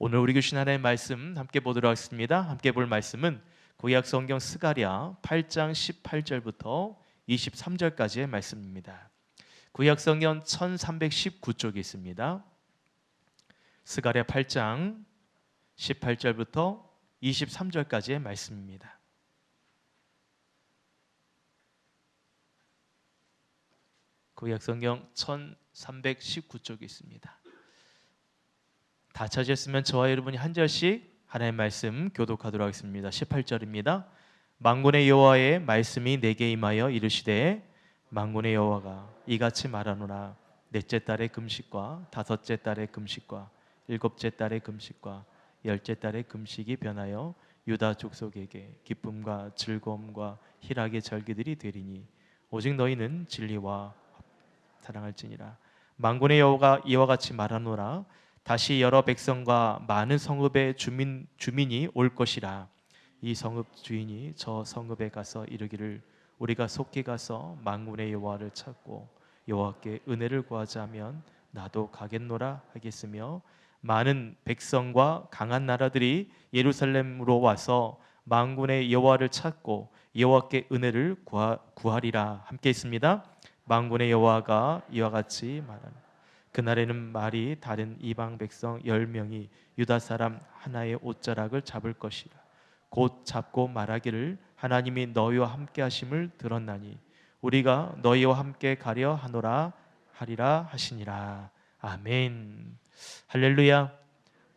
오늘 우리 교신 하나의 말씀 함께 보도록 하겠습니다. 함께 볼 말씀은 구약 성경 스가랴 8장 18절부터 23절까지의 말씀입니다. 구약 성경 1319쪽에 있습니다. 스가랴 8장 18절부터 23절까지의 말씀입니다. 구약 성경 1319쪽에 있습니다. 다 찾으셨으면 저와 여러분이 한 절씩 하나님의 말씀 교독하도록 하겠습니다. 18절입니다. 만군의 여호와의 말씀이 내게 임하여 이르시되 만군의 여호와가 이같이 말하노라. 넷째 달의 금식과 다섯째 달의 금식과 일곱째 달의 금식과 열째 달의 금식이 변하여 유다 족속에게 기쁨과 즐거움과 희락의 절기들이 되리니 오직 너희는 진리와 사랑할지니라. 만군의 여호와가 이와 같이 말하노라. 다시 여러 백성과 많은 성읍의 주민이 올 것이라. 이 성읍 주인이 저 성읍에 가서 이르기를 우리가 속히 가서 만군의 여호와를 찾고 여호와께 은혜를 구하자면 나도 가겠노라 하겠으며 많은 백성과 강한 나라들이 예루살렘으로 와서 만군의 여호와를 찾고 여호와께 은혜를 구하리라. 함께 있습니다. 만군의 여호와가 이와 같이 말하노라. 그날에는 말이 다른 이방 백성 10명이 유다 사람 하나의 옷자락을 잡을 것이라. 곧 잡고 말하기를 하나님이 너희와 함께 하심을 들었나니 우리가 너희와 함께 가려 하노라 하리라 하시니라. 아멘. 할렐루야.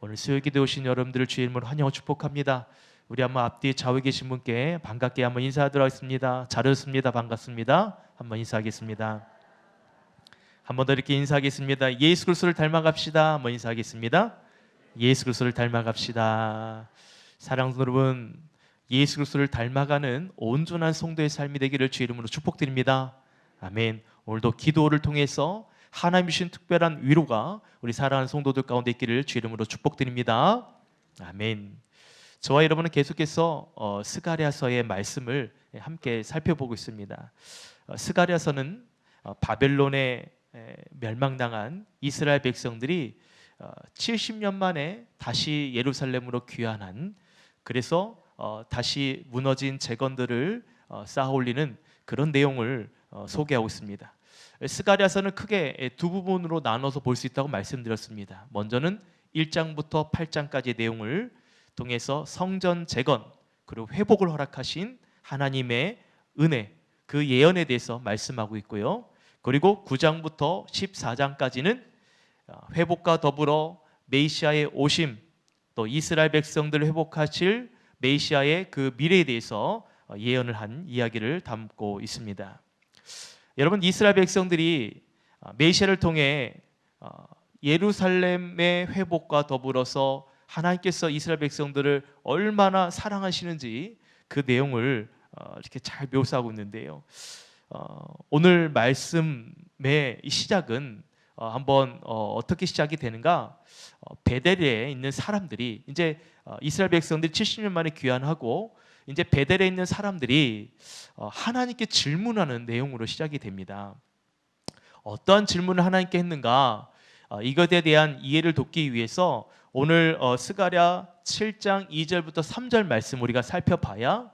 오늘 수요기도에 오신 여러분들을 주의 이름으로 환영하고 축복합니다. 우리 한번 앞뒤 좌우에 계신 분께 반갑게 한번 인사하도록 하겠습니다. 잘 오셨습니다. 반갑습니다. 한번 인사하겠습니다. 한 번 더 이렇게 인사하겠습니다. 예수 그리스도를 닮아갑시다. 한번 인사하겠습니다. 예수 그리스도를 닮아갑시다. 사랑하는 여러분, 예수 그리스도를 닮아가는 온전한 성도의 삶이 되기를 주의 이름으로 축복드립니다. 아멘. 오늘도 기도를 통해서 하나님 주신 특별한 위로가 우리 사랑하는 성도들 가운데 있기를 주의 이름으로 축복드립니다. 아멘. 저와 여러분은 계속해서 스가랴서의 말씀을 함께 살펴보고 있습니다. 스가랴서는 바벨론의 멸망당한 이스라엘 백성들이 70년 만에 다시 예루살렘으로 귀환한, 그래서 다시 무너진 재건들을 쌓아올리는 그런 내용을 소개하고 있습니다. 스가랴서는 크게 두 부분으로 나눠서 볼 수 있다고 말씀드렸습니다. 먼저는 1장부터 8장까지의 내용을 통해서 성전 재건 그리고 회복을 허락하신 하나님의 은혜, 그 예언에 대해서 말씀하고 있고요. 그리고 9장부터 14장까지는 회복과 더불어 메시아의 오심, 또 이스라엘 백성들을 회복하실 메시아의 그 미래에 대해서 예언을 한 이야기를 담고 있습니다. 여러분, 이스라엘 백성들이 메시아를 통해 예루살렘의 회복과 더불어서 하나님께서 이스라엘 백성들을 얼마나 사랑하시는지 그 내용을 이렇게 잘 묘사하고 있는데요. 오늘 말씀의 시작은 한번 어떻게 시작이 되는가? 베델에 있는 사람들이 이제 이스라엘 백성들이 70년 만에 귀환하고 이제 베델에 있는 사람들이 하나님께 질문하는 내용으로 시작이 됩니다. 어떠한 질문을 하나님께 했는가? 이것에 대한 이해를 돕기 위해서 오늘 스가랴 7장 2절부터 3절 말씀 우리가 살펴봐야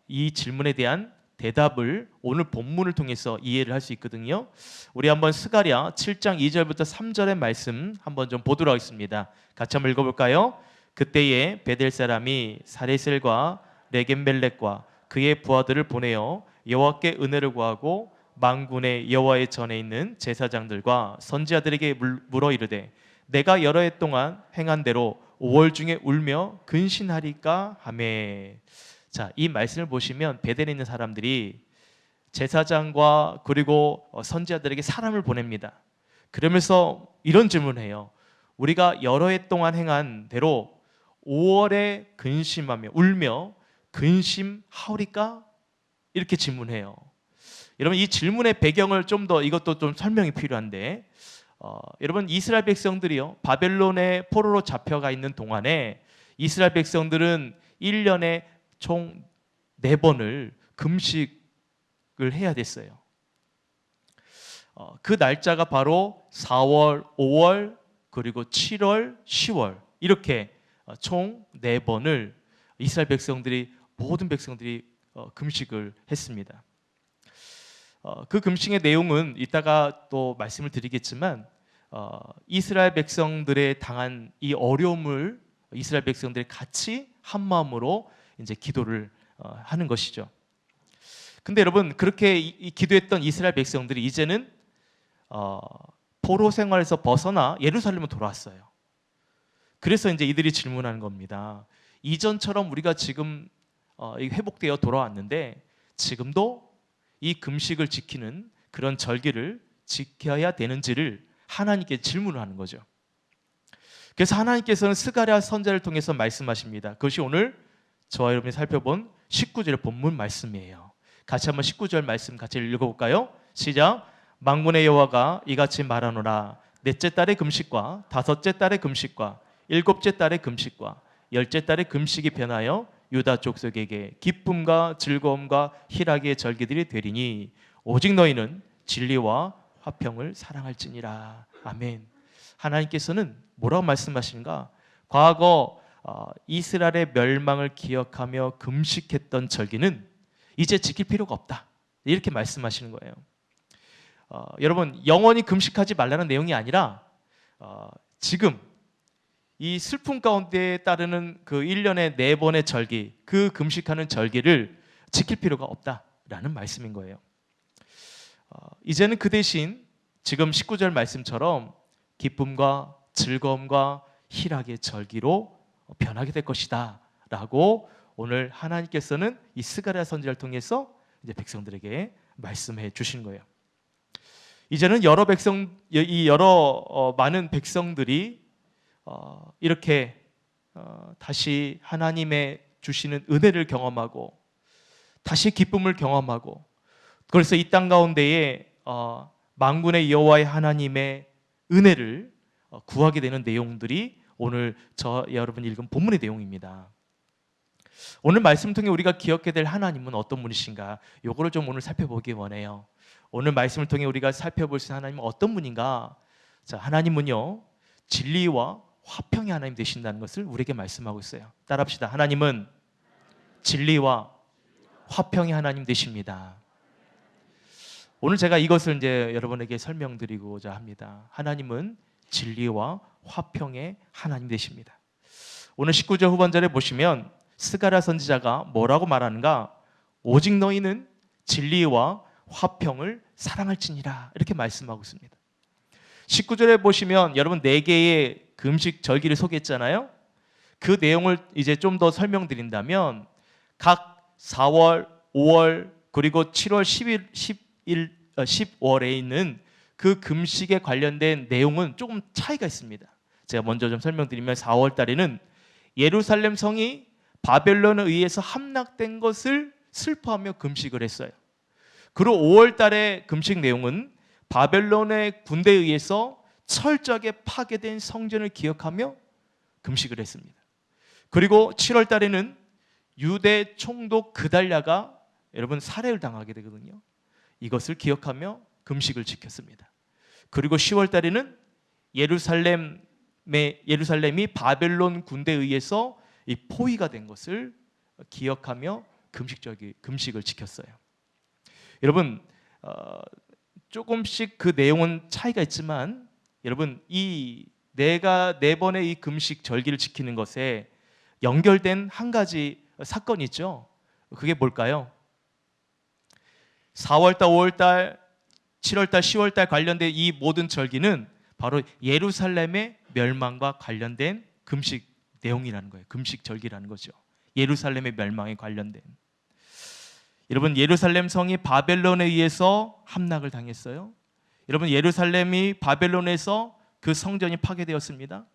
이 질문에 대한 대답을 오늘 본문을 통해서 이해를 할 수 있거든요. 우리 한번 스가랴 7장 2절부터 3절의 말씀 한번 좀 보도록 하겠습니다. 같이 한번 읽어볼까요? 그때에 베델 사람이 사레셀과 레겜멜렉과 그의 부하들을 보내어 여호와께 은혜를 구하고 만군의 여호와의 전에 있는 제사장들과 선지자들에게 물어 이르되 내가 여러 해 동안 행한 대로 5월 중에 울며 근신하리까 하매. 자, 이 말씀을 보시면 베델에 있는 사람들이 제사장과 그리고 선지자들에게 사람을 보냅니다. 그러면서 이런 질문을 해요. 우리가 여러 해 동안 행한 대로 5월에 근심하며 울며 근심하오리까? 이렇게 질문해요. 여러분, 이 질문의 배경을 좀 더, 이것도 좀 설명이 필요한데 여러분, 이스라엘 백성들이요 바벨론의 포로로 잡혀가 있는 동안에 이스라엘 백성들은 1년에 총 4번을 금식을 해야 됐어요. 그 날짜가 바로 4월, 5월, 그리고 7월, 10월 이렇게 총 4번을 이스라엘 백성들이 모든 백성들이 금식을 했습니다. 그 금식의 내용은 이따가 또 말씀을 드리겠지만 이스라엘 백성들의 당한 이 어려움을 이스라엘 백성들이 같이 한 마음으로 이제 기도를 하는 것이죠. 근데 여러분 그렇게 기도했던 이스라엘 백성들이 이제는 포로 생활에서 벗어나 예루살렘으로 돌아왔어요. 그래서 이제 이들이 질문하는 겁니다. 이전처럼 우리가 지금 회복되어 돌아왔는데 지금도 이 금식을 지키는 그런 절기를 지켜야 되는지를 하나님께 질문을 하는 거죠. 그래서 하나님께서는 스가랴 선지자를 통해서 말씀하십니다. 그것이 오늘 저와 여러분이 살펴본 19절 본문 말씀이에요. 같이 한번 19절 말씀 같이 읽어볼까요? 시작. 만군의 여호와가 이같이 말하노라. 넷째 달의 금식과 다섯째 달의 금식과 일곱째 달의 금식과 열째 달의 금식이 변하여 유다 족속에게 기쁨과 즐거움과 희락의 절기들이 되리니 오직 너희는 진리와 화평을 사랑할지니라. 아멘. 하나님께서는 뭐라고 말씀하시는가? 과거 이스라엘의 멸망을 기억하며 금식했던 절기는 이제 지킬 필요가 없다. 이렇게 말씀하시는 거예요. 여러분 영원히 금식하지 말라는 내용이 아니라 지금 이 슬픔 가운데 따르는 그 1년에 4번의 절기, 그 금식하는 절기를 지킬 필요가 없다라는 말씀인 거예요. 이제는 그 대신 지금 19절 말씀처럼 기쁨과 즐거움과 희락의 절기로 변하게 될 것이다 라고 오늘 하나님께서는 이 스가랴 선지자를 통해서 이제 백성들에게 말씀해 주신 거예요. 이제는 많은 백성들이 이렇게 다시 하나님의 주시는 은혜를 경험하고 다시 기쁨을 경험하고 그래서 이 땅 가운데에 만군의 여호와의 하나님의 은혜를 구하게 되는 내용들이 오늘 여러분이 읽은 본문의 내용입니다. 오늘 말씀 통해 우리가 기억해야 될 하나님은 어떤 분이신가? 요거를 좀 오늘 살펴보기 원해요. 오늘 말씀을 통해 우리가 살펴볼 수 있는 하나님은 어떤 분인가? 자, 하나님은요 진리와 화평의 하나님 되신다는 것을 우리에게 말씀하고 있어요. 따라합시다. 하나님은 진리와 화평의 하나님 되십니다. 오늘 제가 이것을 이제 여러분에게 설명드리고자 합니다. 하나님은 진리와 화평의 하나님 되십니다. 오늘 19절 후반절에 보시면 스가랴 선지자가 뭐라고 말하는가? 오직 너희는 진리와 화평을 사랑할지니라 이렇게 말씀하고 있습니다. 19절에 보시면 여러분 4개의 금식 절기를 소개했잖아요. 그 내용을 이제 좀 더 설명드린다면 각 4월, 5월 그리고 7월, 10월에 있는 그 금식에 관련된 내용은 조금 차이가 있습니다. 제가 먼저 좀 설명드리면 4월 달에는 예루살렘 성이 바벨론에 의해서 함락된 것을 슬퍼하며 금식을 했어요. 그리고 5월 달의 금식 내용은 바벨론의 군대에 의해서 철저하게 파괴된 성전을 기억하며 금식을 했습니다. 그리고 7월 달에는 유대 총독 그달랴가 여러분 살해를 당하게 되거든요. 이것을 기억하며 금식을 지켰습니다. 그리고 10월 달에는 예루살렘이 바벨론 군대에 의해서 이 포위가 된 것을 기억하며 금식을 지켰어요. 여러분 조금씩 그 내용은 차이가 있지만 여러분 이 4번의 이 금식 절기를 지키는 것에 연결된 한 가지 사건이 있죠. 그게 뭘까요? 4월달, 5월달, 7월달, 10월달 관련된 이 모든 절기는 바로 예루살렘의 멸망과 관련된 금식 내용이라는 거예요. 금식 절기라는 거죠. 예루살렘의 멸망에 관련된. 여러분 예루살렘 성이 바벨론에 의해서 함락을 당했어요. 여러분 예루살렘이 바벨론에서 그 성전이 파괴되었습니다.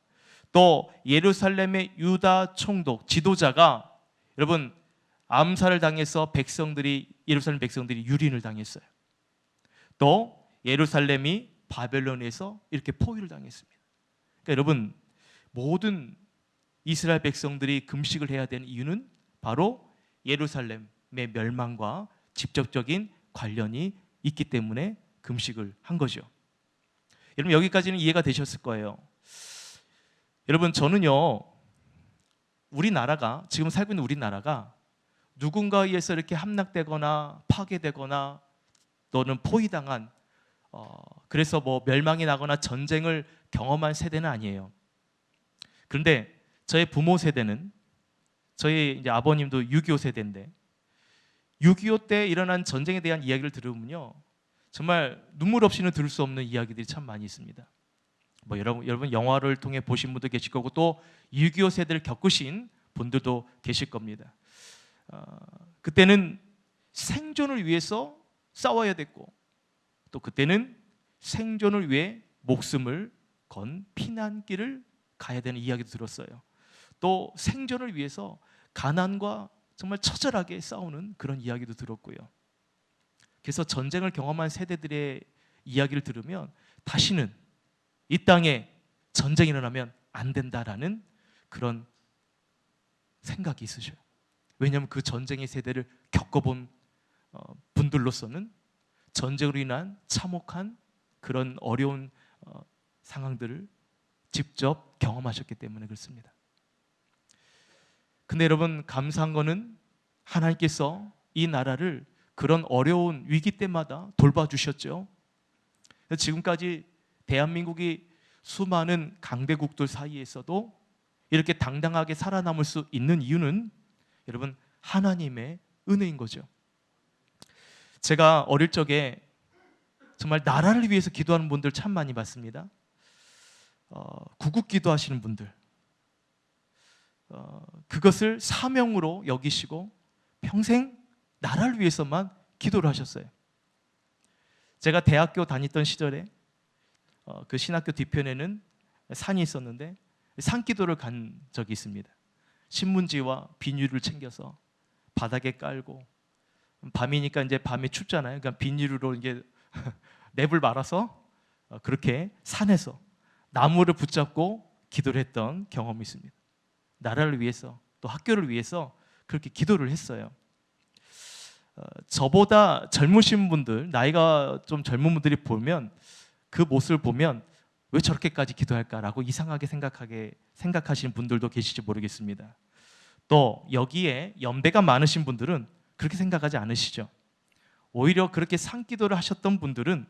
또 예루살렘의 유다 총독 지도자가 여러분 암살을 당해서 예루살렘 백성들이 유린을 당했어요. 또 예루살렘이 바벨론에서 이렇게 포위를 당했습니다. 그러니까 여러분 모든 이스라엘 백성들이 금식을 해야 되는 이유는 바로 예루살렘의 멸망과 직접적인 관련이 있기 때문에 금식을 한 거죠. 여러분 여기까지는 이해가 되셨을 거예요. 여러분, 저는요, 우리나라가, 지금 살고 있는 우리나라가 누군가에 의해서 이렇게 함락되거나 파괴되거나 또는 포위당한, 그래서 뭐 멸망이 나거나 전쟁을 경험한 세대는 아니에요. 그런데 저의 부모 세대는, 저희 이제 아버님도 6.25 세대인데 6.25 때 일어난 전쟁에 대한 이야기를 들으면요, 정말 눈물 없이는 들을 수 없는 이야기들이 참 많이 있습니다. 뭐 여러분 영화를 통해 보신 분도 계실 거고 또 6.25 세대를 겪으신 분들도 계실 겁니다. 그때는 생존을 위해서 싸워야 됐고 또 그때는 생존을 위해 목숨을 건 피난길을 가야 되는 이야기도 들었어요. 또 생존을 위해서 가난과 정말 처절하게 싸우는 그런 이야기도 들었고요. 그래서 전쟁을 경험한 세대들의 이야기를 들으면 다시는 이 땅에 전쟁이 일어나면 안 된다라는 그런 생각이 있으셔요. 왜냐하면 그 전쟁의 세대를 겪어본 분들로서는 전쟁으로 인한 참혹한 그런 어려운 상황들을 직접 경험하셨기 때문에 그렇습니다. 근데 여러분, 감사한 거는 하나님께서 이 나라를 그런 어려운 위기 때마다 돌봐주셨죠. 지금까지 대한민국이 수많은 강대국들 사이에서도 이렇게 당당하게 살아남을 수 있는 이유는 여러분, 하나님의 은혜인 거죠. 제가 어릴 적에 정말 나라를 위해서 기도하는 분들 참 많이 봤습니다. 구국 기도하시는 분들, 그것을 사명으로 여기시고 평생 나라를 위해서만 기도를 하셨어요. 제가 대학교 다녔던 시절에 그 신학교 뒤편에는 산이 있었는데 산기도를 간 적이 있습니다. 신문지와 비닐을 챙겨서 바닥에 깔고, 밤이니까 이제 밤에 춥잖아요. 그러니까 비닐로 이게 랩을 말아서 그렇게 산에서 나무를 붙잡고 기도를 했던 경험이 있습니다. 나라를 위해서 또 학교를 위해서 그렇게 기도를 했어요. 저보다 젊으신 분들, 나이가 좀 젊은 분들이 보면 그 모습을 보면 왜 저렇게까지 기도할까라고 이상하게 생각하시는 분들도 계실지 모르겠습니다. 또 여기에 연배가 많으신 분들은 그렇게 생각하지 않으시죠. 오히려 그렇게 산기도를 하셨던 분들은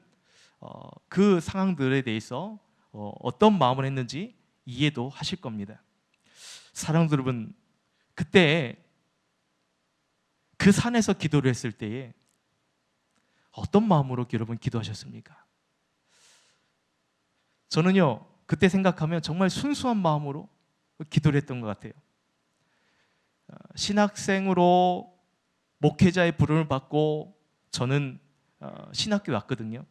그 상황들에 대해서 어떤 마음을 했는지 이해도 하실 겁니다. 사랑하는 여러분, 그때 그 산에서 기도를 했을 때에 어떤 마음으로 여러분 기도하셨습니까? 저는요, 그때 생각하면 정말 순수한 마음으로 기도를 했던 것 같아요. 신학생으로 목회자의 부름을 받고 저는 신학교에 왔거든요.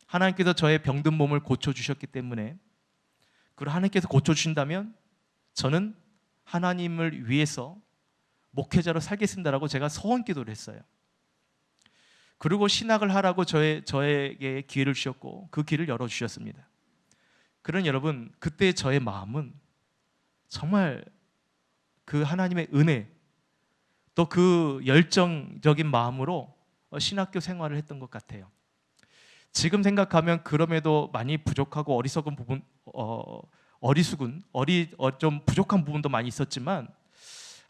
하나님께서 저의 병든 몸을 고쳐주셨기 때문에, 그리고 하나님께서 고쳐주신다면 저는 하나님을 위해서 목회자로 살겠습니다라고 제가 서원 기도를 했어요. 그리고 신학을 하라고 저에게 기회를 주셨고 그 길을 열어주셨습니다. 그런 여러분, 그때 저의 마음은 정말 그 하나님의 은혜, 또 그 열정적인 마음으로 신학교 생활을 했던 것 같아요. 지금 생각하면 그럼에도 많이 부족하고 어리석은 부분, 좀 부족한 부분도 많이 있었지만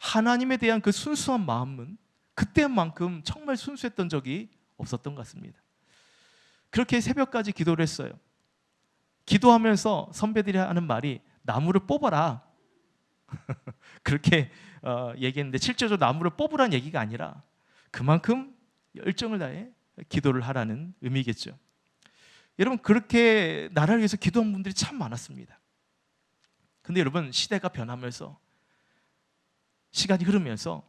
하나님에 대한 그 순수한 마음은 그때만큼 정말 순수했던 적이 없었던 것 같습니다. 그렇게 새벽까지 기도를 했어요. 기도하면서 선배들이 하는 말이 나무를 뽑아라 그렇게 얘기했는데, 실제로 나무를 뽑으라는 얘기가 아니라 그만큼 열정을 다해 기도를 하라는 의미겠죠. 여러분, 그렇게 나라를 위해서 기도한 분들이 참 많았습니다. 근데 여러분, 시대가 변하면서 시간이 흐르면서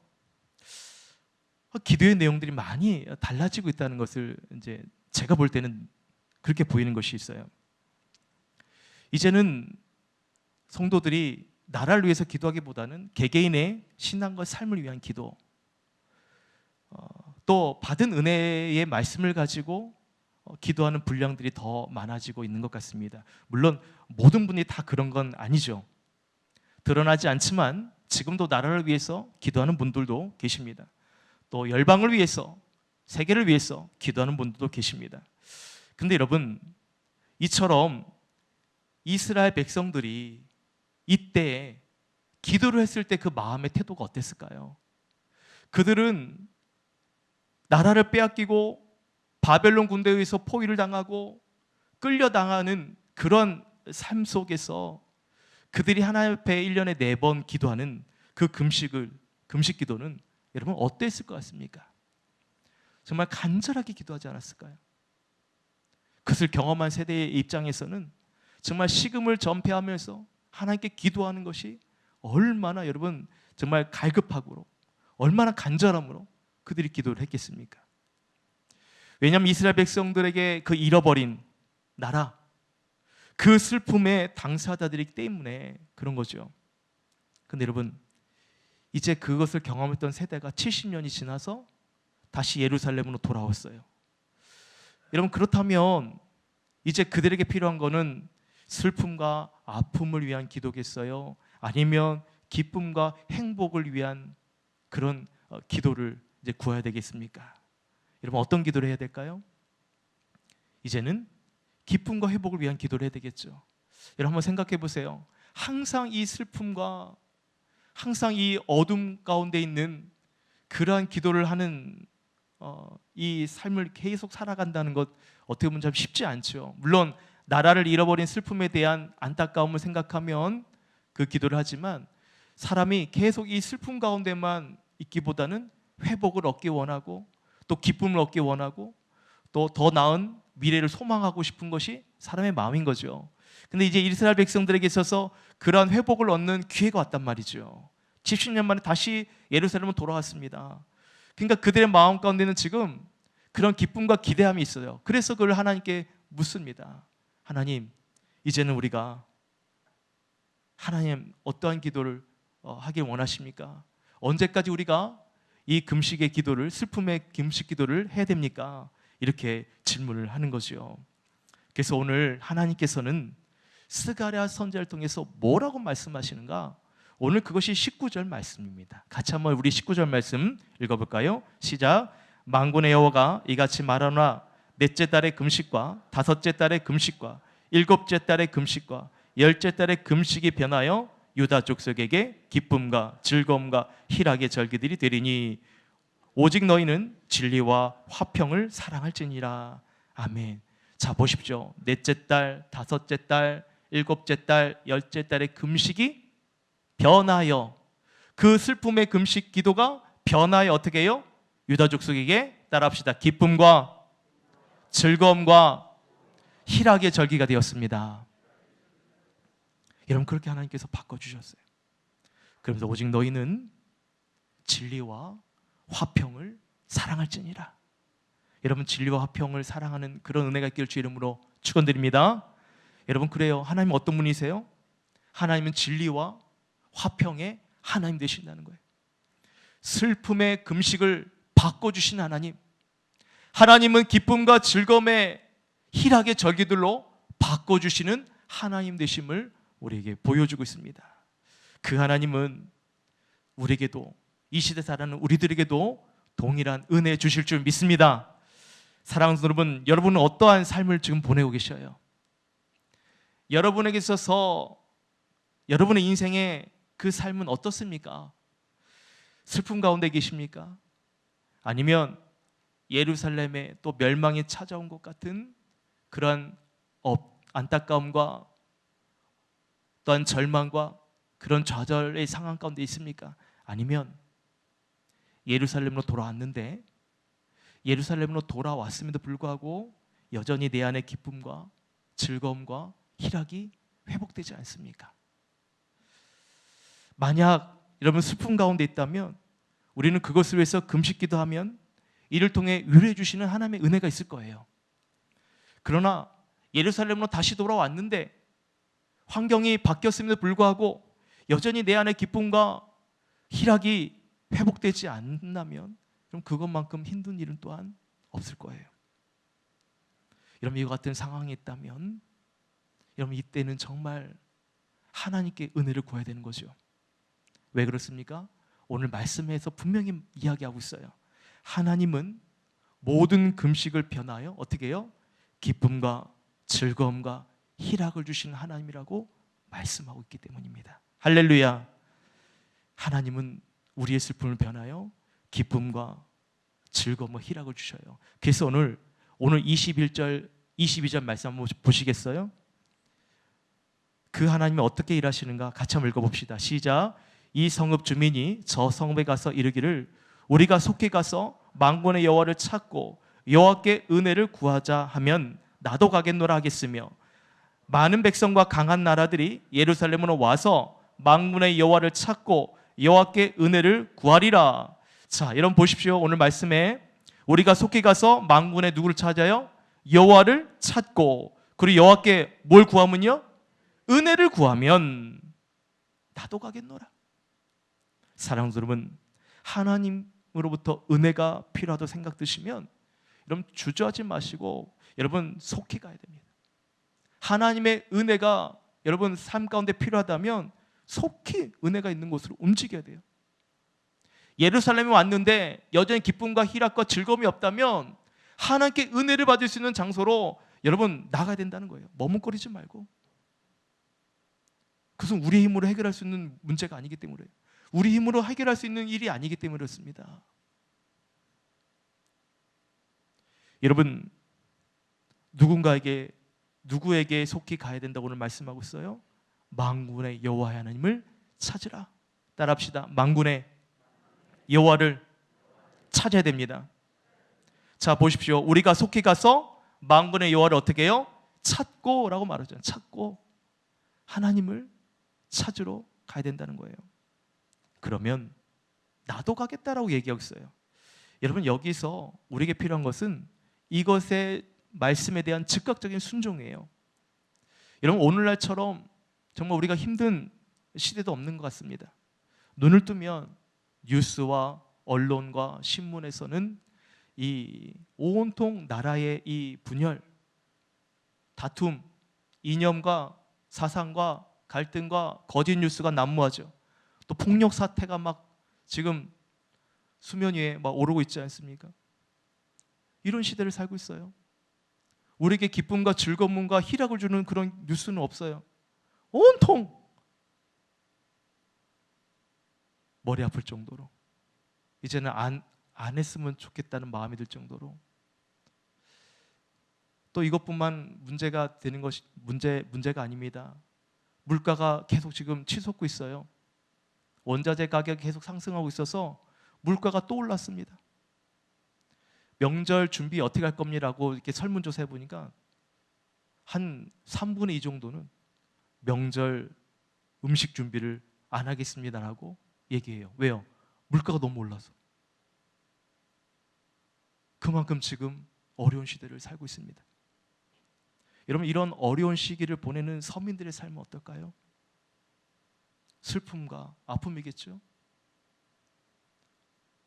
기도의 내용들이 많이 달라지고 있다는 것을 이제 제가 볼 때는 그렇게 보이는 것이 있어요. 이제는 성도들이 나라를 위해서 기도하기보다는 개개인의 신앙과 삶을 위한 기도, 또 받은 은혜의 말씀을 가지고 기도하는 분량들이 더 많아지고 있는 것 같습니다. 물론 모든 분이 다 그런 건 아니죠. 드러나지 않지만 지금도 나라를 위해서 기도하는 분들도 계십니다. 또 열방을 위해서, 세계를 위해서 기도하는 분들도 계십니다. 근데 여러분, 이처럼 이스라엘 백성들이 이때 기도를 했을 때 그 마음의 태도가 어땠을까요? 그들은 나라를 빼앗기고 바벨론 군대에 의해서 포위를 당하고 끌려당하는 그런 삶 속에서 그들이 하나님 앞에 1년에 4번 기도하는 그 금식 기도는 여러분 어땠을 것 같습니까? 정말 간절하게 기도하지 않았을까요? 그것을 경험한 세대의 입장에서는 정말 식음을 전폐하면서 하나님께 기도하는 것이 얼마나 여러분 정말 갈급하고 얼마나 간절함으로 그들이 기도를 했겠습니까? 왜냐하면 이스라엘 백성들에게 그 잃어버린 나라, 그 슬픔에 당사자들이기 때문에 그런 거죠. 근데 여러분, 이제 그것을 경험했던 세대가 70년이 지나서 다시 예루살렘으로 돌아왔어요. 여러분, 그렇다면 이제 그들에게 필요한 거는 슬픔과 아픔을 위한 기도겠어요? 아니면 기쁨과 행복을 위한 그런 기도를 이제 구해야 되겠습니까? 여러분, 어떤 기도를 해야 될까요? 이제는 기쁨과 회복을 위한 기도를 해야 되겠죠. 여러분, 한번 생각해 보세요. 항상 이 슬픔과 항상 이 어둠 가운데 있는 그러한 기도를 하는 이 삶을 계속 살아간다는 것 어떻게 보면 참 쉽지 않죠. 물론 나라를 잃어버린 슬픔에 대한 안타까움을 생각하면 그 기도를 하지만 사람이 계속 이 슬픔 가운데만 있기보다는 회복을 얻기 원하고 또 기쁨을 얻기 원하고 또 더 나은 미래를 소망하고 싶은 것이 사람의 마음인 거죠. 근데 이제 이스라엘 백성들에게 있어서 그러한 회복을 얻는 기회가 왔단 말이죠. 70년 만에 다시 예루살렘으로 돌아왔습니다. 그러니까 그들의 마음 가운데는 지금 그런 기쁨과 기대함이 있어요. 그래서 그걸 하나님께 묻습니다. 하나님, 이제는 우리가 하나님 어떠한 기도를 하길 원하십니까? 언제까지 우리가 이 금식의 기도를, 슬픔의 금식 기도를 해야 됩니까? 이렇게 질문을 하는 거죠. 그래서 오늘 하나님께서는 스가랴 선지자를 통해서 뭐라고 말씀하시는가? 오늘 그것이 19절 말씀입니다. 같이 한번 우리 19절 말씀 읽어볼까요? 시작. 만군의 여호와가 이같이 말하노라. 넷째 달의 금식과 다섯째 달의 금식과 일곱째 달의 금식과 열째 달의 금식이 변하여 유다 족속에게 기쁨과 즐거움과 희락의 절기들이 되리니 오직 너희는 진리와 화평을 사랑할지니라. 아멘. 자, 보십시오. 넷째 달, 다섯째 달, 일곱째 달, 열째 달의 금식이 변하여, 그 슬픔의 금식 기도가 변하여 어떻게 해요? 유다 족속에게 따라합시다. 기쁨과 즐거움과 희락의 절기가 되었습니다. 여러분, 그렇게 하나님께서 바꿔주셨어요. 그러면서 오직 너희는 진리와 화평을 사랑할지니라. 여러분, 진리와 화평을 사랑하는 그런 은혜가 있길 주 이름으로 축원드립니다. 여러분, 그래요. 하나님은 어떤 분이세요? 하나님은 진리와 화평의 하나님 되신다는 거예요. 슬픔의 금식을 바꿔주신 하나님, 하나님은 기쁨과 즐거움의 희락의 절기들로 바꿔주시는 하나님 되심을 우리에게 보여주고 있습니다. 그 하나님은 우리에게도, 이 시대 살아가는 우리들에게도 동일한 은혜 주실 줄 믿습니다. 사랑하는 여러분, 여러분은 어떠한 삶을 지금 보내고 계셔요? 여러분에게 있어서 여러분의 인생의 그 삶은 어떻습니까? 슬픔 가운데 계십니까? 아니면 예루살렘에 또 멸망이 찾아온 것 같은 그러한 안타까움과 또한 절망과 그런 좌절의 상황 가운데 있습니까? 아니면 예루살렘으로 돌아왔는데 예루살렘으로 돌아왔음에도 불구하고 여전히 내 안의 기쁨과 즐거움과 희락이 회복되지 않습니까? 만약 여러분 슬픔 가운데 있다면 우리는 그것을 위해서 금식기도 하면 이를 통해 위로해 주시는 하나님의 은혜가 있을 거예요. 그러나 예루살렘으로 다시 돌아왔는데 환경이 바뀌었음에도 불구하고 여전히 내 안의 기쁨과 희락이 회복되지 않는다면 그럼 그것만큼 힘든 일은 또한 없을 거예요. 여러분, 이와 같은 상황이 있다면 여러분 이때는 정말 하나님께 은혜를 구해야 되는 거죠. 왜 그렇습니까? 오늘 말씀에서 분명히 이야기하고 있어요. 하나님은 모든 금식을 변하여 어떻게 해요? 기쁨과 즐거움과 희락을 주시는 하나님이라고 말씀하고 있기 때문입니다. 할렐루야. 하나님은 우리의 슬픔을 변하여 기쁨과 즐거움과 희락을 주셔요. 그래서 오늘 21절 22절 말씀 한번 보시겠어요? 그 하나님이 어떻게 일하시는가 같이 한번 읽어봅시다. 시작. 이 성읍 주민이 저 성읍에 가서 이르기를 우리가 속히 가서 만군의 여호와를 찾고 여호와께 은혜를 구하자 하면 나도 가겠노라 하겠으며 많은 백성과 강한 나라들이 예루살렘으로 와서 만군의 여호와를 찾고 여호와께 은혜를 구하리라. 자, 여러분 보십시오. 오늘 말씀에 우리가 속히 가서 만군의 누구를 찾아요? 여호와를 찾고 그리고 여호와께 뭘 구하면요? 은혜를 구하면 나도 가겠노라. 사랑하는 여러분, 하나님으로부터 은혜가 필요하다고 생각드시면 여러분 주저하지 마시고 여러분 속히 가야 됩니다. 하나님의 은혜가 여러분 삶 가운데 필요하다면 속히 은혜가 있는 곳으로 움직여야 돼요. 예루살렘에 왔는데 여전히 기쁨과 희락과 즐거움이 없다면 하나님께 은혜를 받을 수 있는 장소로 여러분 나가야 된다는 거예요. 머뭇거리지 말고. 그것은 우리의 힘으로 해결할 수 있는 문제가 아니기 때문에, 우리 힘으로 해결할 수 있는 일이 아니기 때문에 그렇습니다. 여러분 누구에게 속히 가야 된다고 오늘 말씀하고 있어요? 만군의 여호와 하나님을 찾으라. 따라합시다. 만군의 여호와를 찾아야 됩니다. 자 보십시오. 우리가 속히 가서 만군의 여호와를 어떻게 해요? 찾고 라고 말하잖아요. 찾고 하나님을 찾으러 가야 된다는 거예요. 그러면 나도 가겠다라고 얘기하고 있어요. 여러분 여기서 우리에게 필요한 것은 이것의 말씀에 대한 즉각적인 순종이에요. 여러분 오늘날처럼 정말 우리가 힘든 시대도 없는 것 같습니다. 눈을 뜨면 뉴스와 언론과 신문에서는 이 온통 나라의 이 분열, 다툼, 이념과 사상과 갈등과 거짓 뉴스가 난무하죠. 또 폭력 사태가 막 지금 수면 위에 막 오르고 있지 않습니까? 이런 시대를 살고 있어요. 우리에게 기쁨과 즐거움과 희락을 주는 그런 뉴스는 없어요. 온통 머리 아플 정도로 이제는 안 했으면 좋겠다는 마음이 들 정도로 또 이것뿐만 문제가 되는 것이 문제가 아닙니다. 물가가 계속 지금 치솟고 있어요. 원자재 가격이 계속 상승하고 있어서 물가가 또 올랐습니다. 명절 준비 어떻게 할 겁니다라고 이렇게 설문조사 해보니까 한 3분의 2 정도는 명절 음식 준비를 안 하겠습니다라고 얘기해요. 왜요? 물가가 너무 올라서. 그만큼 지금 어려운 시대를 살고 있습니다. 여러분 이런 어려운 시기를 보내는 서민들의 삶은 어떨까요? 슬픔과 아픔이겠죠.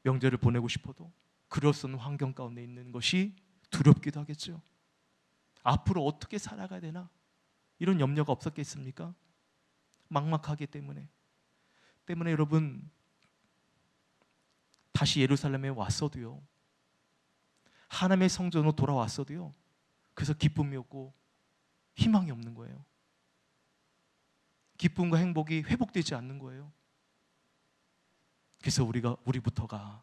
명절을 보내고 싶어도 그럴 수 없는 환경 가운데 있는 것이 두렵기도 하겠죠. 앞으로 어떻게 살아가야 되나 이런 염려가 없었겠습니까? 막막하기 때문에 여러분 다시 예루살렘에 왔어도요, 하나님의 성전으로 돌아왔어도요, 그래서 기쁨이 없고 희망이 없는 거예요. 기쁨과 행복이 회복되지 않는 거예요. 그래서 우리부터가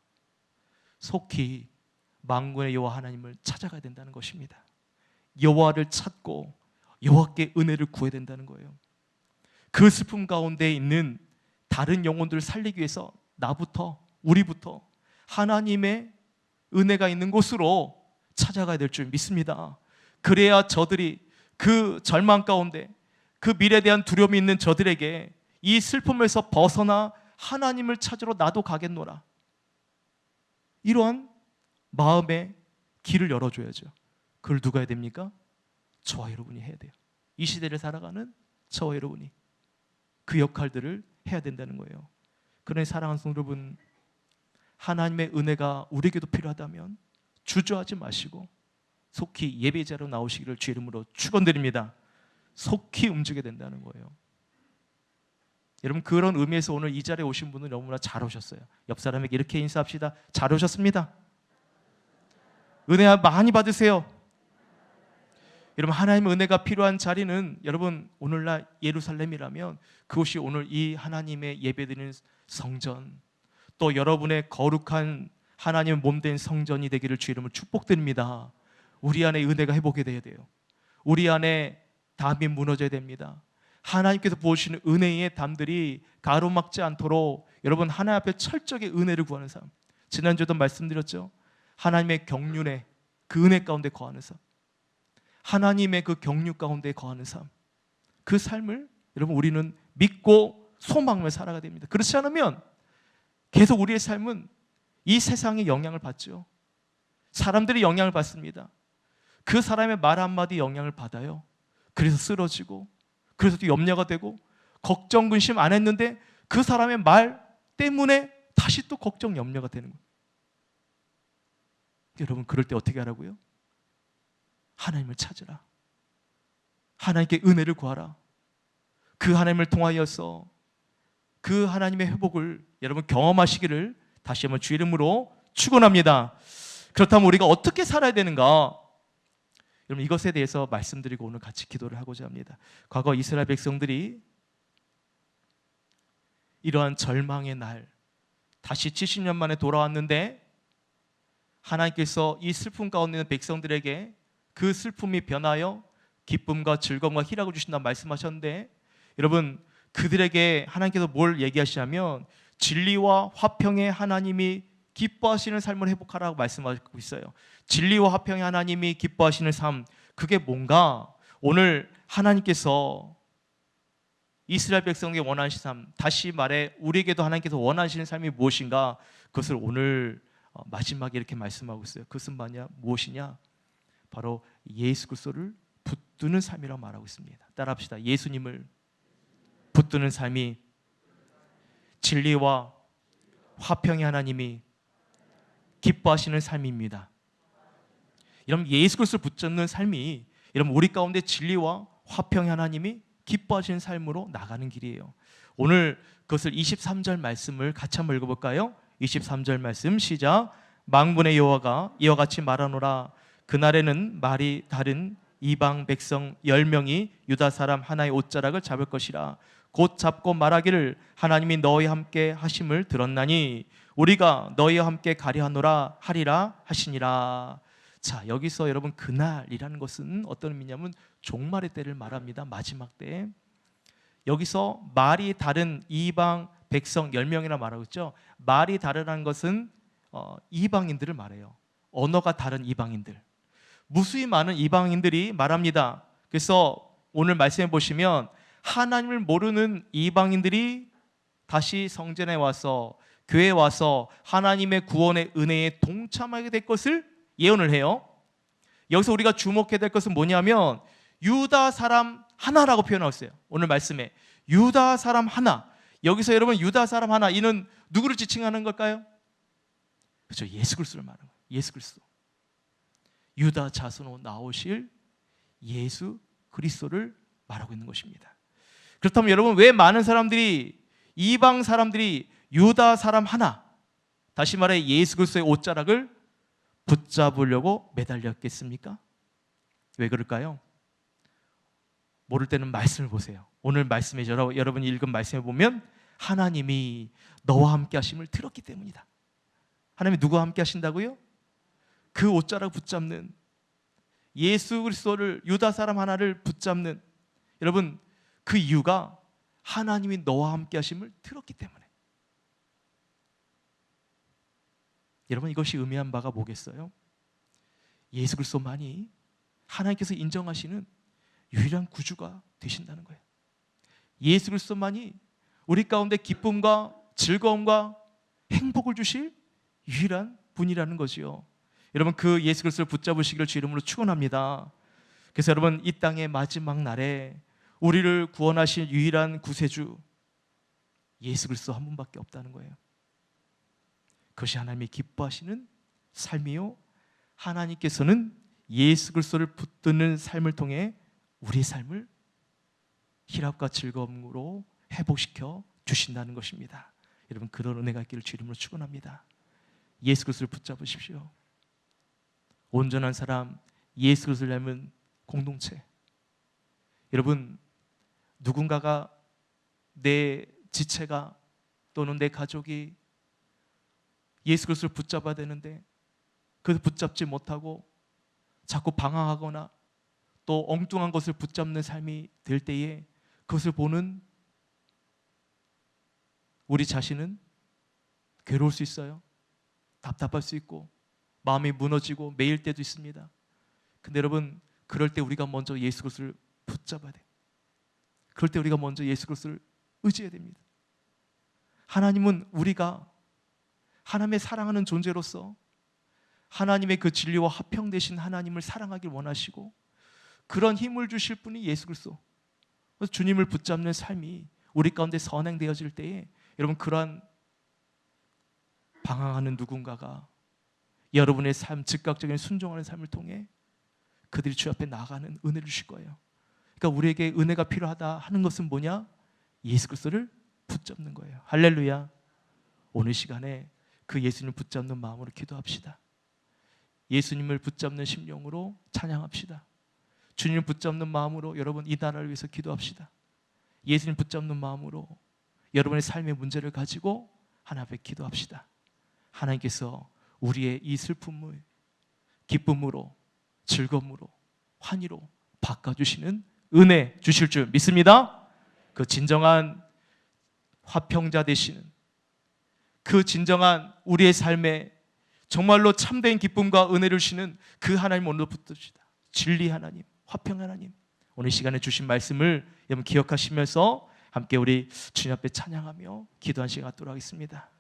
속히 만군의 여호와 하나님을 찾아가야 된다는 것입니다. 여호와를 찾고 여호와께 은혜를 구해야 된다는 거예요. 그 슬픔 가운데 있는 다른 영혼들을 살리기 위해서 우리부터 하나님의 은혜가 있는 곳으로 찾아가야 될 줄 믿습니다. 그래야 저들이 그 절망 가운데 그 미래에 대한 두려움이 있는 저들에게 이 슬픔에서 벗어나 하나님을 찾으러 나도 가겠노라, 이러한 마음의 길을 열어줘야죠. 그걸 누가 해야 됩니까? 저와 여러분이 해야 돼요. 이 시대를 살아가는 저와 여러분이 그 역할들을 해야 된다는 거예요. 그러니 사랑하는 성도 여러분, 하나님의 은혜가 우리에게도 필요하다면 주저하지 마시고 속히 예배자로 나오시기를 주 이름으로 축원드립니다. 속히 움직여야 된다는 거예요. 여러분 그런 의미에서 오늘 이 자리에 오신 분은 너무나 잘 오셨어요. 옆 사람에게 이렇게 인사합시다. 잘 오셨습니다. 은혜 많이 받으세요. 여러분, 하나님의 은혜가 필요한 자리는 여러분 오늘날 예루살렘이라면 그곳이 오늘 이 하나님의 예배드리는 성전, 또 여러분의 거룩한 하나님의 몸된 성전이 되기를 주 이름으로 축복드립니다. 우리 안에 은혜가 회복이 돼야 돼요. 우리 안에 담이 무너져야 됩니다. 하나님께서 부어주시는 은혜의 담들이 가로막지 않도록 여러분 하나님 앞에 철저하게 은혜를 구하는 삶, 지난주에도 말씀드렸죠. 하나님의 경륜에 그 은혜 가운데 거하는 삶, 하나님의 그 경륜 가운데 거하는 삶, 그 삶을 여러분 우리는 믿고 소망하며 살아가야 됩니다. 그렇지 않으면 계속 우리의 삶은 이 세상의 영향을 받죠. 사람들이 영향을 받습니다. 그 사람의 말 한마디 영향을 받아요. 그래서 쓰러지고, 그래서 또 염려가 되고, 걱정 근심 안 했는데 그 사람의 말 때문에 다시 또 걱정 염려가 되는 거예요. 여러분, 그럴 때 어떻게 하라고요? 하나님을 찾으라. 하나님께 은혜를 구하라. 그 하나님을 통하여서 그 하나님의 회복을 여러분 경험하시기를 다시 한번 주 이름으로 축원합니다. 그렇다면 우리가 어떻게 살아야 되는가? 여러분, 이것에 대해서 말씀드리고 오늘 같이 기도를 하고자 합니다. 과거 이스라엘 백성들이 이러한 절망의 날, 다시 70년 만에 돌아왔는데 하나님께서 이 슬픔 가운데 있는 백성들에게 그 슬픔이 변하여 기쁨과 즐거움과 희락을 주신다고 말씀하셨는데, 여러분 그들에게 하나님께서 뭘 얘기하시냐면 진리와 화평의 하나님이 기뻐하시는 삶을 회복하라고 말씀하고 있어요. 진리와 화평의 하나님이 기뻐하시는 삶, 그게 뭔가? 오늘 하나님께서 이스라엘 백성에게 원하시는 삶, 다시 말해 우리에게도 하나님께서 원하시는 삶이 무엇인가? 그것을 오늘 마지막에 이렇게 말씀하고 있어요. 그것은 무엇이냐? 바로 예수 그리스도를 붙드는 삶이라고 말하고 있습니다. 따라합시다. 예수님을 붙드는 삶이 진리와 화평의 하나님이 기뻐하시는 삶입니다. 여러분, 예수 그리스도를 붙잡는 삶이 여러분 우리 가운데 진리와 화평의 하나님이 기뻐하시는 삶으로 나가는 길이에요. 오늘 그것을 23절 말씀을 같이 한번 읽어볼까요? 23절 말씀 시작. 만군의 여호와가 이와 같이 말하노라. 그날에는 말이 다른 이방 백성 10명이 유다 사람 하나의 옷자락을 잡을 것이라. 곧 잡고 말하기를 하나님이 너희와 함께 하심을 들었나니 우리가 너희와 함께 가려하노라 하리라 하시니라. 자, 여기서 여러분 그날이라는 것은 어떤 의미냐면 종말의 때를 말합니다. 마지막 때. 여기서 말이 다른 이방 백성 10명이라 말하고 있죠. 말이 다르다는 것은 이방인들을 말해요. 언어가 다른 이방인들, 무수히 많은 이방인들이 말합니다. 그래서 오늘 말씀해 보시면 하나님을 모르는 이방인들이 다시 성전에 와서, 교회에 와서 하나님의 구원의 은혜에 동참하게 될 것을 예언을 해요. 여기서 우리가 주목해야 될 것은 뭐냐면 유다 사람 하나라고 표현하고 있어요. 오늘 말씀에 유다 사람 하나. 여기서 여러분 유다 사람 하나, 이는 누구를 지칭하는 걸까요? 그렇죠. 예수 그리스도를 말하는 거예요. 예수 그리스도. 유다 자손으로 나오실 예수 그리스도를 말하고 있는 것입니다. 그렇다면 여러분, 왜 많은 사람들이, 이방 사람들이 유다 사람 하나, 다시 말해 예수 그리스도의 옷자락을 붙잡으려고 매달렸겠습니까? 왜 그럴까요? 모를 때는 말씀을 보세요. 오늘 말씀에 여러분이 읽은 말씀에 보면 하나님이 너와 함께 하심을 들었기 때문이다. 하나님이 누구와 함께 하신다고요? 그 옷자락 붙잡는 예수 그리스도를, 유다 사람 하나를 붙잡는, 여러분 그 이유가 하나님이 너와 함께 하심을 들었기 때문에. 여러분, 이것이 의미한 바가 뭐겠어요? 예수 그리스도만이 하나님께서 인정하시는 유일한 구주가 되신다는 거예요. 예수 그리스도만이 우리 가운데 기쁨과 즐거움과 행복을 주실 유일한 분이라는 거지요. 여러분, 그 예수 그리스도를 붙잡으시기를 주 이름으로 축원합니다. 그래서 여러분, 이 땅의 마지막 날에 우리를 구원하신 유일한 구세주 예수 그리스도 한 분밖에 없다는 거예요. 그것이 하나님이 기뻐하시는 삶이요, 하나님께서는 예수 그리스도를 붙드는 삶을 통해 우리의 삶을 희락과 즐거움으로 회복시켜 주신다는 것입니다. 여러분, 그런 은혜가 있기를 주 이름으로 축원합니다. 예수 그리스도를 붙잡으십시오. 온전한 사람, 예수 그리스도를 닮은 공동체. 여러분, 누군가가 내 지체가 또는 내 가족이 예수 그리스도를 붙잡아야 되는데 그것을 붙잡지 못하고 자꾸 방황하거나 또 엉뚱한 것을 붙잡는 삶이 될 때에 그것을 보는 우리 자신은 괴로울 수 있어요. 답답할 수 있고 마음이 무너지고 매일 때도 있습니다. 근데 여러분, 그럴 때 우리가 먼저 예수 그리스도를 붙잡아야 돼요. 그럴 때 우리가 먼저 예수 그리스도를 의지해야 됩니다. 하나님은 우리가 하나님의 사랑하는 존재로서 하나님의 그 진리와 화평되신 하나님을 사랑하길 원하시고 그런 힘을 주실 분이 예수 그리스도. 그래서 주님을 붙잡는 삶이 우리 가운데 선행되어질 때에 여러분, 그러한 방황하는 누군가가 여러분의 삶, 즉각적인 순종하는 삶을 통해 그들이 주 앞에 나가는 은혜를 주실 거예요. 그러니까 우리에게 은혜가 필요하다 하는 것은 뭐냐? 예수 그리스도를 붙잡는 거예요. 할렐루야. 오늘 시간에 그 예수님을 붙잡는 마음으로 기도합시다. 예수님을 붙잡는 심령으로 찬양합시다. 주님을 붙잡는 마음으로 여러분 이 나라를 위해서 기도합시다. 예수님 붙잡는 마음으로 여러분의 삶의 문제를 가지고 하나님 앞에 기도합시다. 하나님께서 우리의 이 슬픔을 기쁨으로, 즐거움으로, 환희로 바꿔주시는 은혜 주실 줄 믿습니다. 그 진정한 화평자 되시는 그 진정한 우리의 삶에 정말로 참된 기쁨과 은혜를 주시는 그 하나님 오늘도 붙듭시다. 진리 하나님, 화평 하나님, 오늘 시간에 주신 말씀을 여러분 기억하시면서 함께 우리 주님 앞에 찬양하며 기도한 시간 갖도록 하겠습니다.